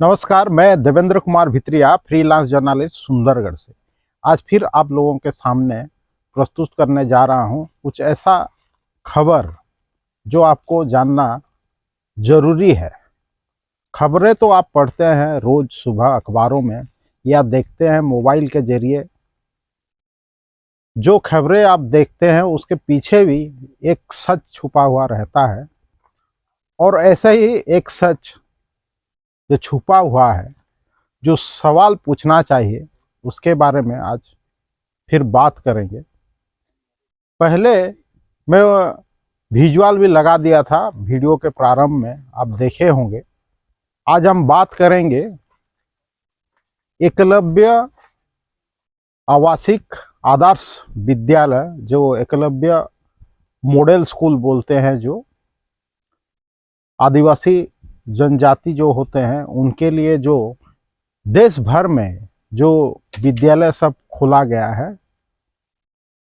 नमस्कार, मैं Devendra Kumar भित्रिया, freelance journalist Sundargarh से। आज फिर आप लोगों के सामने प्रस्तुत करने जा रहा हूं कुछ ऐसा खबर जो आपको जानना जरूरी है। खबरें तो आप पढ़ते हैं रोज सुबह अखबारों में या देखते हैं मोबाइल के जरिए। जो खबरें आप देखते हैं उसके पीछे भी एक सच छुपा हुआ रहता है, और ऐसे ही एक सच जो छुपा हुआ है, जो सवाल पूछना चाहिए, उसके बारे में आज फिर बात करेंगे। पहले मैं विजुअल भी लगा दिया था वीडियो के प्रारंभ में, आप देखे होंगे। आज हम बात करेंगे एकलव्य आवासिक आदर्श विद्यालय, जो एकलव्य मॉडल स्कूल बोलते हैं, जो आदिवासी जनजाति जो होते हैं उनके लिए जो देश भर में जो विद्यालय सब खोला गया है,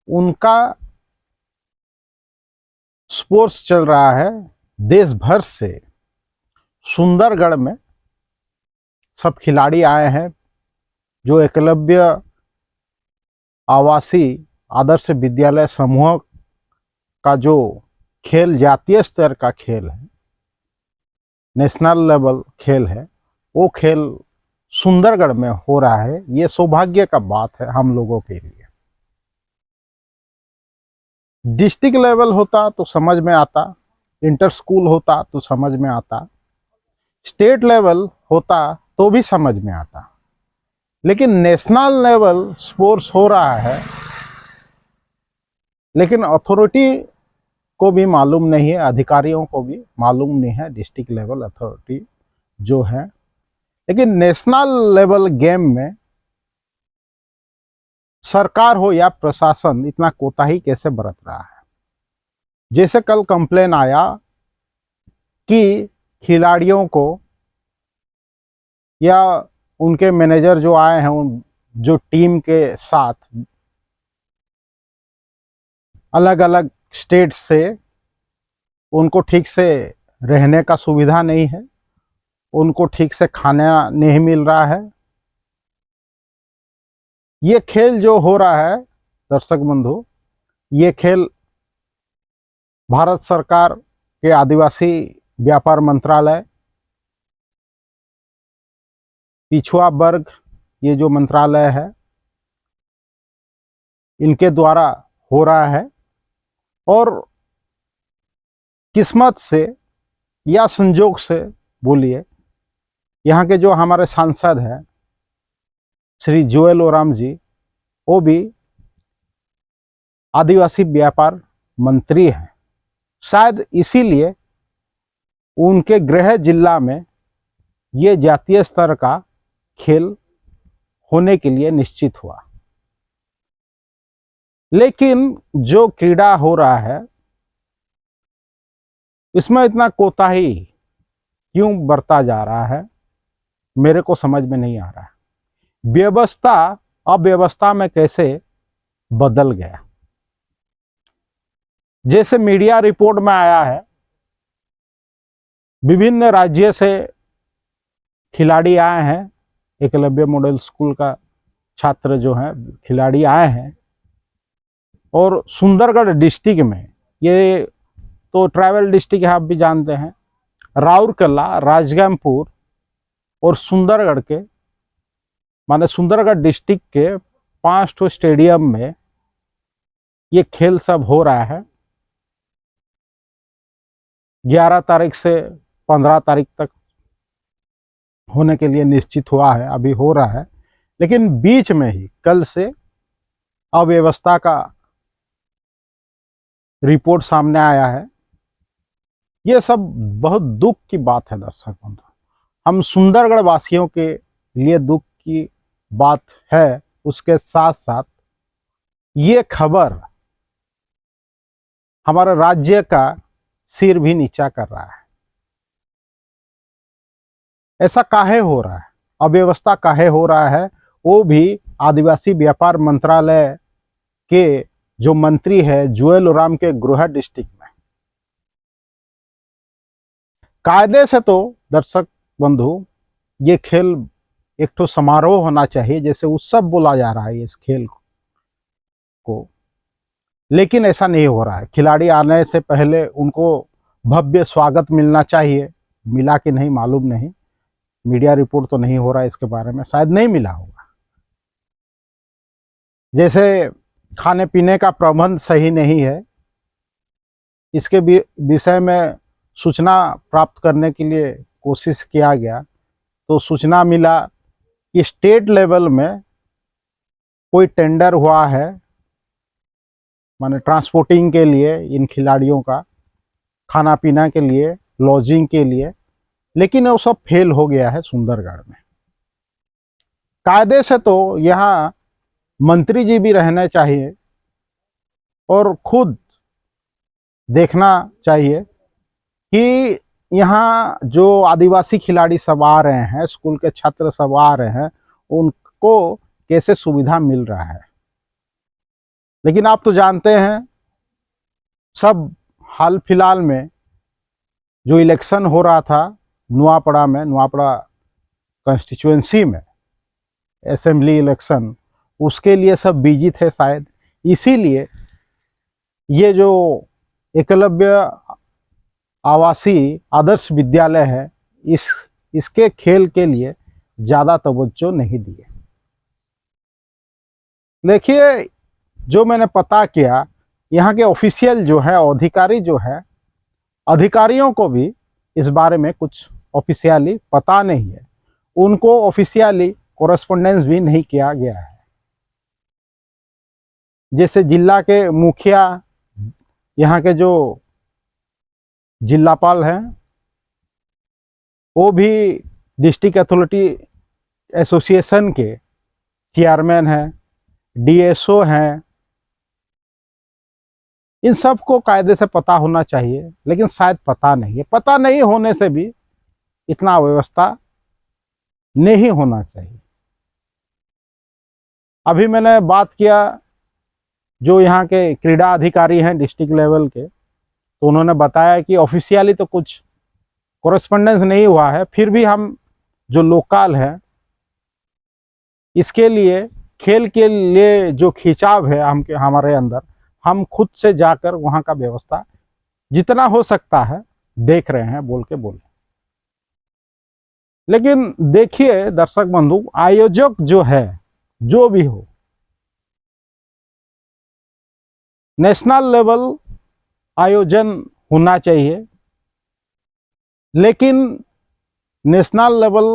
उनका स्पोर्ट्स चल रहा है देश भर से। सुंदरगढ़ में सब खिलाड़ी आए हैं जो एकलव्य आवासीय आदर्श विद्यालय समूह का जो खेल जातीय स्तर का खेल है, नेशनल लेवल खेल है, वो खेल सुंदरगढ़ में हो रहा है। ये सौभाग्य का बात है हम लोगों के लिए। डिस्ट्रिक्ट लेवल होता तो समझ में आता, इंटर स्कूल होता तो समझ में आता, स्टेट लेवल होता तो भी समझ में आता, लेकिन नेशनल लेवल स्पोर्ट्स हो रहा है, लेकिन अथॉरिटी को भी मालूम नहीं है, अधिकारियों को भी मालूम नहीं है, डिस्ट्रिक्ट लेवल अथॉरिटी जो है। लेकिन नेशनल लेवल गेम में सरकार हो या प्रशासन इतना कोताही कैसे बरत रहा है। जैसे कल कंप्लेन आया कि खिलाड़ियों को या उनके मैनेजर जो आए हैं, उन जो टीम के साथ अलग अलग स्टेट से, उनको ठीक से रहने का सुविधा नहीं है, उनको ठीक से खाना नहीं मिल रहा है। ये खेल जो हो रहा है दर्शक बंधु, ये खेल भारत सरकार के आदिवासी व्यापार मंत्रालय, पिछड़ा वर्ग, ये जो मंत्रालय है, इनके द्वारा हो रहा है। और किस्मत से या संजोग से बोलिए, यहाँ के जो हमारे सांसद हैं श्री जुएल ओराम जी, वो भी आदिवासी व्यापार मंत्री हैं। शायद इसीलिए उनके गृह जिला में ये जातीय स्तर का खेल होने के लिए निश्चित हुआ। लेकिन जो क्रीड़ा हो रहा है, इसमें इतना कोताही क्यों बरता जा रहा है, मेरे को समझ में नहीं आ रहा है। व्यवस्था अव्यवस्था में कैसे बदल गया। जैसे मीडिया रिपोर्ट में आया है, विभिन्न राज्य से खिलाड़ी आए हैं, एकलव्य मॉडल स्कूल का छात्र जो है खिलाड़ी आए हैं, और सुंदरगढ़ डिस्ट्रिक्ट में, ये तो ट्राइबल डिस्ट्रिक्ट है, आप भी जानते हैं, राउरकेला, राजगंगपुर और सुंदरगढ़ के, माने सुंदरगढ़ डिस्ट्रिक्ट के 5 ठो स्टेडियम में ये खेल सब हो रहा है। 11 तारीख से 15 तारीख तक होने के लिए निश्चित हुआ है, अभी हो रहा है। लेकिन बीच में ही कल से अव्यवस्था का रिपोर्ट सामने आया है। ये सब बहुत दुख की बात है दर्शक बंधु। हम सुंदरगढ़ वासियों के लिए दुख की बात है, उसके साथ साथ ये खबर हमारे राज्य का सिर भी नीचा कर रहा है। ऐसा काहे हो रहा है, अव्यवस्था काहे हो रहा है, वो भी आदिवासी व्यापार मंत्रालय के जो मंत्री है जुएल ओराम के गृह डिस्ट्रिक्ट में। कायदे से तो दर्शक बंधु ये खेल एक तो समारोह होना चाहिए, जैसे उत्सव बोला जा रहा है इस खेल को, लेकिन ऐसा नहीं हो रहा है। खिलाड़ी आने से पहले उनको भव्य स्वागत मिलना चाहिए, मिला कि नहीं मालूम नहीं, मीडिया रिपोर्ट तो नहीं हो रहा है इसके बारे में, शायद नहीं मिला होगा। जैसे खाने पीने का प्रबंध सही नहीं है, इसके विषय में सूचना प्राप्त करने के लिए कोशिश किया गया तो सूचना मिला कि स्टेट लेवल में कोई टेंडर हुआ है, माने ट्रांसपोर्टिंग के लिए इन खिलाड़ियों का, खाना पीना के लिए, लॉजिंग के लिए, लेकिन वो सब फेल हो गया है सुंदरगढ़ में। कायदे से तो यहाँ मंत्री जी भी रहने चाहिए और खुद देखना चाहिए कि यहाँ जो आदिवासी खिलाड़ी सब आ रहे हैं, स्कूल के छात्र सब आ रहे हैं, उनको कैसे सुविधा मिल रहा है। लेकिन आप तो जानते हैं, सब हाल फिलहाल में जो इलेक्शन हो रहा था नुआपड़ा में, नुआपड़ा कंस्टिट्यूएंसी में असेंबली इलेक्शन, उसके लिए सब बिजी थे शायद, इसीलिए ये जो एकलव्य आवासीय आदर्श विद्यालय है, इसके खेल के लिए ज़्यादा तवज्जो नहीं दिए। देखिए, जो मैंने पता किया, यहाँ के ऑफिशियल जो है, अधिकारी जो है, अधिकारियों को भी इस बारे में कुछ ऑफिशियली पता नहीं है, उनको ऑफिशियली कोरेस्पोंडेंस भी नहीं किया गया है। जैसे जिला के मुखिया, यहाँ के जो जिलापाल हैं, वो भी डिस्ट्रिक्ट अथॉरिटी एसोसिएशन के चेयरमैन हैं, डीएसओ हैं, इन सब को कायदे से पता होना चाहिए, लेकिन शायद पता नहीं है। पता नहीं होने से भी इतना व्यवस्था नहीं होना चाहिए। अभी मैंने बात किया जो यहाँ के क्रीड़ा अधिकारी हैं डिस्ट्रिक्ट लेवल के, तो उन्होंने बताया कि ऑफिशियली तो कुछ कोरेस्पोंडेंस नहीं हुआ है, फिर भी हम जो लोकल है, इसके लिए खेल के लिए जो खिंचाव है हमारे अंदर, हम खुद से जाकर वहाँ का व्यवस्था जितना हो सकता है देख रहे हैं, बोल के बोले। लेकिन देखिए दर्शक बंधु, आयोजक जो है, जो भी हो, नेशनल लेवल आयोजन होना चाहिए, लेकिन नेशनल लेवल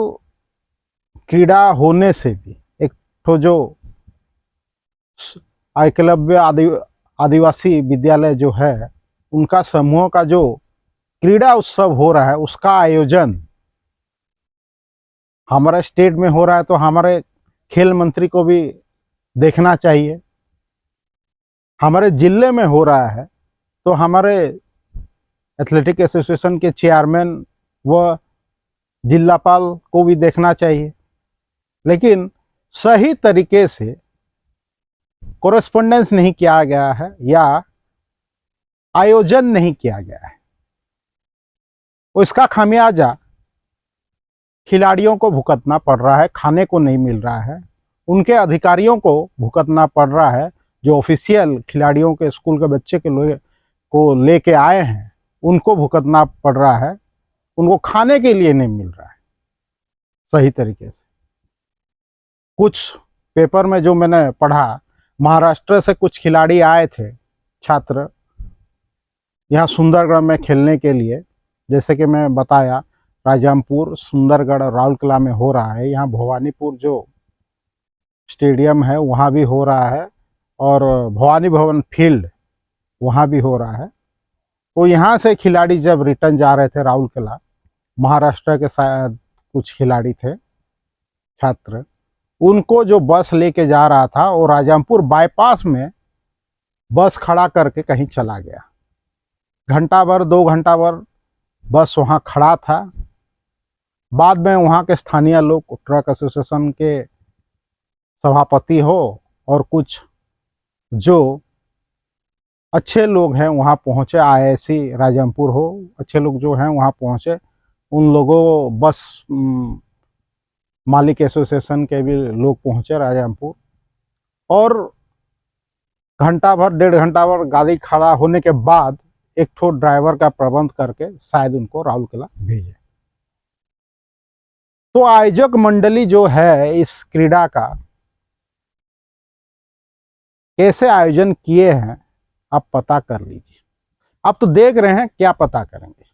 क्रीड़ा होने से भी एक तो जो एकलव्य आदिवासी विद्यालय जो है, उनका समूह का जो क्रीड़ा उत्सव हो रहा है, उसका आयोजन हमारे स्टेट में हो रहा है, तो हमारे खेल मंत्री को भी देखना चाहिए। हमारे जिले में हो रहा है तो हमारे एथलेटिक एसोसिएशन के चेयरमैन व जिलापाल को भी देखना चाहिए। लेकिन सही तरीके से कोरेस्पोंडेंस नहीं किया गया है या आयोजन नहीं किया गया है, उसका खामियाजा खिलाड़ियों को भुगतना पड़ रहा है। खाने को नहीं मिल रहा है, उनके अधिकारियों को भुगतना पड़ रहा है, जो ऑफिशियल खिलाड़ियों के स्कूल के बच्चे को लेके आए हैं, उनको भुगतना पड़ रहा है, उनको खाने के लिए नहीं मिल रहा है सही तरीके से। कुछ पेपर में जो मैंने पढ़ा, महाराष्ट्र से कुछ खिलाड़ी आए थे, छात्र, यहाँ सुंदरगढ़ में खेलने के लिए। जैसे कि मैं बताया, राजामपुर, सुंदरगढ़, राउरकेला में हो रहा है। यहाँ भवानीपुर जो स्टेडियम है वहाँ भी हो रहा है, और भवानी भवन फील्ड वहाँ भी हो रहा है। तो यहाँ से खिलाड़ी जब रिटर्न जा रहे थे राउरकेला, महाराष्ट्र के शायद कुछ खिलाड़ी थे, छात्र, उनको जो बस लेके जा रहा था, वो राजामपुर बाईपास में बस खड़ा करके कहीं चला गया। घंटा भर 2 घंटा भर बस वहाँ खड़ा था। बाद में वहाँ के स्थानीय लोग, ट्रक एसोसिएशन के सभापति हो और कुछ जो अच्छे लोग हैं वहाँ पहुँचे, आईआईसी राजामपुर हो, अच्छे लोग जो हैं वहाँ पहुँचे, उन लोगों बस मालिक एसोसिएशन के भी लोग पहुंचे राजामपुर, और घंटा भर 1.5 घंटा भर गाड़ी खड़ा होने के बाद एक ठो ड्राइवर का प्रबंध करके शायद उनको राउरकेला भेजे। तो आयोजक मंडली जो है इस क्रीड़ा का कैसे आयोजन किए हैं आप पता कर लीजिए। आप तो देख रहे हैं, क्या पता करेंगे।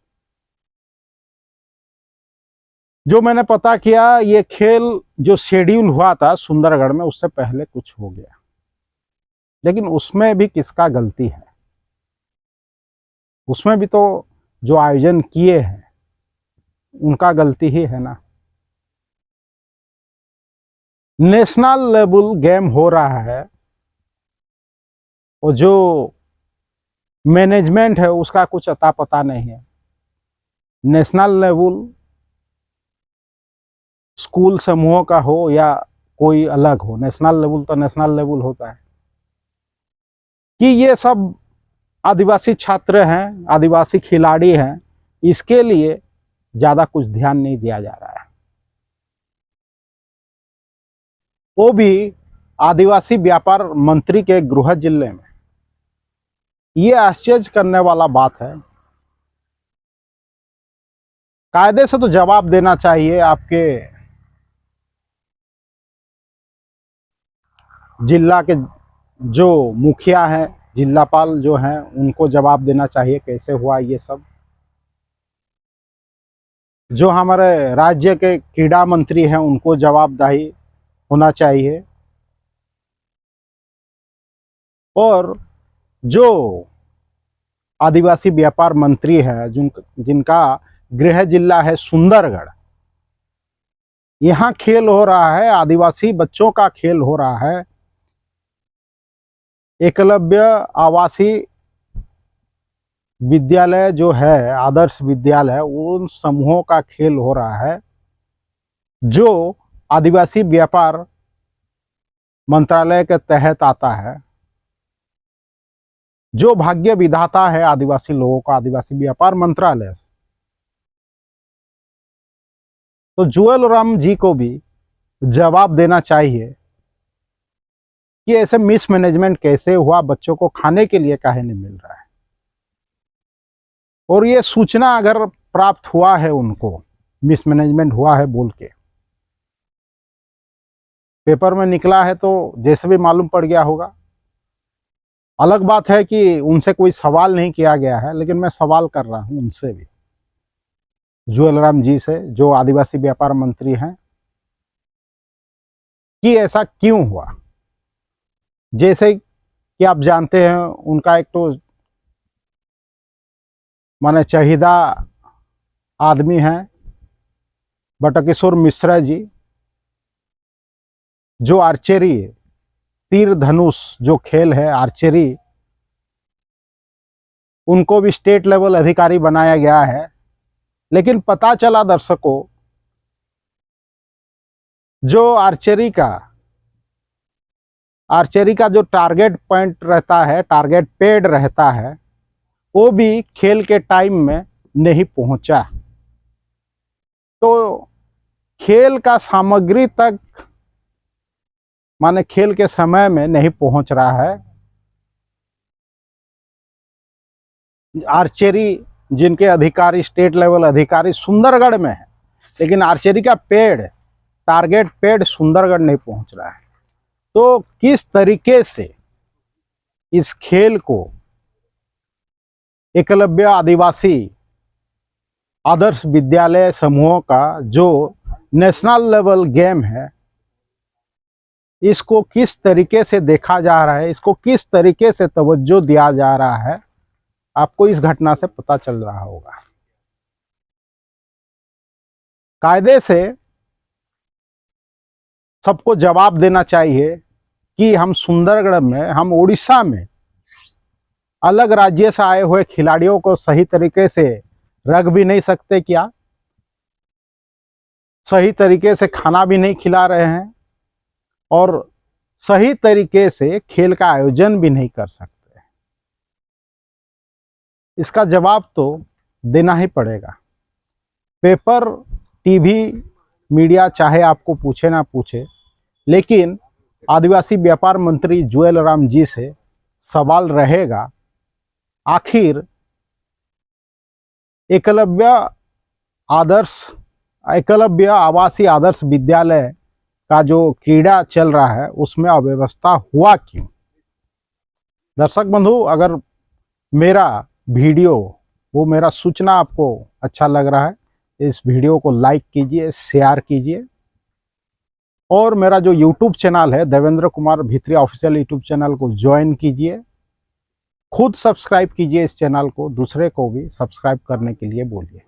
जो मैंने पता किया, ये खेल जो शेड्यूल हुआ था सुंदरगढ़ में उससे पहले कुछ हो गया, लेकिन उसमें भी किसका गलती है? उसमें भी तो जो आयोजन किए हैं उनका गलती ही है ना। नेशनल लेवल गेम हो रहा है और जो मैनेजमेंट है उसका कुछ अता पता नहीं है। नेशनल लेवल स्कूल समूहों का हो या कोई अलग हो, नेशनल लेवल तो नेशनल लेवल होता है। कि ये सब आदिवासी छात्र हैं, आदिवासी खिलाड़ी हैं, इसके लिए ज़्यादा कुछ ध्यान नहीं दिया जा रहा है। वो भी आदिवासी व्यापार मंत्री के गृह जिले में। ये आश्चर्य करने वाला बात है। कायदे से तो जवाब देना चाहिए, आपके जिला के जो मुखिया हैं, जिलापाल जो हैं, उनको जवाब देना चाहिए कैसे हुआ ये सब। जो हमारे राज्य के क्रीड़ा मंत्री हैं उनको जवाबदेही होना चाहिए। और जो आदिवासी व्यापार मंत्री है जिनका गृह जिला है सुंदरगढ़, यहाँ खेल हो रहा है, आदिवासी बच्चों का खेल हो रहा है। एकलव्य आवासीय विद्यालय जो है, आदर्श विद्यालय, उन समूहों का खेल हो रहा है जो आदिवासी व्यापार मंत्रालय के तहत आता है। जो भाग्य विधाता है आदिवासी लोगों का, आदिवासी व्यापार मंत्रालय। तो जुएल राम जी को भी जवाब देना चाहिए कि ऐसे मिसमैनेजमेंट कैसे हुआ, बच्चों को खाने के लिए काहे नहीं मिल रहा है। और ये सूचना अगर प्राप्त हुआ है उनको, मिसमैनेजमेंट हुआ है बोल के पेपर में निकला है, तो जैसे भी मालूम पड़ गया होगा। अलग बात है कि उनसे कोई सवाल नहीं किया गया है, लेकिन मैं सवाल कर रहा हूं उनसे भी, जुएल राम जी से, जो आदिवासी व्यापार मंत्री हैं, कि ऐसा क्यों हुआ। जैसे कि आप जानते हैं, उनका एक तो माने चाहिदा आदमी है बटकिशोर मिश्रा जी, जो आर्चरी, तीर धनुष जो खेल है आर्चरी, उनको भी स्टेट लेवल अधिकारी बनाया गया है। लेकिन पता चला दर्शकों, जो आर्चरी का जो टारगेट पॉइंट रहता है, टारगेट पेड रहता है, वो भी खेल के टाइम में नहीं पहुंचा। तो खेल का सामग्री तक माने खेल के समय में नहीं पहुंच रहा है। आर्चरी जिनके अधिकारी, स्टेट लेवल अधिकारी सुंदरगढ़ में है, लेकिन आर्चरी का पेड़, टारगेट पेड़ सुंदरगढ़ नहीं पहुंच रहा है। तो किस तरीके से इस खेल को एकलव्य आदिवासी आदर्श विद्यालय समूहों का जो नेशनल लेवल गेम है, इसको किस तरीके से देखा जा रहा है, इसको किस तरीके से तवज्जो दिया जा रहा है, आपको इस घटना से पता चल रहा होगा। कायदे से सबको जवाब देना चाहिए कि हम सुंदरगढ़ में, हम उड़ीसा में अलग राज्य से आए हुए खिलाड़ियों को सही तरीके से रख भी नहीं सकते क्या? सही तरीके से खाना भी नहीं खिला रहे हैं और सही तरीके से खेल का आयोजन भी नहीं कर सकते। इसका जवाब तो देना ही पड़ेगा। पेपर, टीवी मीडिया चाहे आपको पूछे ना पूछे, लेकिन आदिवासी व्यापार मंत्री जुएल राम जी से सवाल रहेगा, आखिर एकलव्य आवासीय आदर्श विद्यालय का जो क्रीड़ा चल रहा है उसमें अव्यवस्था हुआ क्यों। दर्शक बंधु, अगर मेरा वीडियो मेरा सूचना आपको अच्छा लग रहा है, इस वीडियो को लाइक कीजिए, शेयर कीजिए, और मेरा जो यूट्यूब चैनल है Devendra Kumar Bhitriya official YouTube channel को ज्वाइन कीजिए। खुद सब्सक्राइब कीजिए इस चैनल को, दूसरे को भी सब्सक्राइब करने के लिए बोलिए।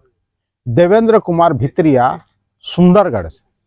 देवेंद्र कुमार भित्रिया, सुंदरगढ़ से।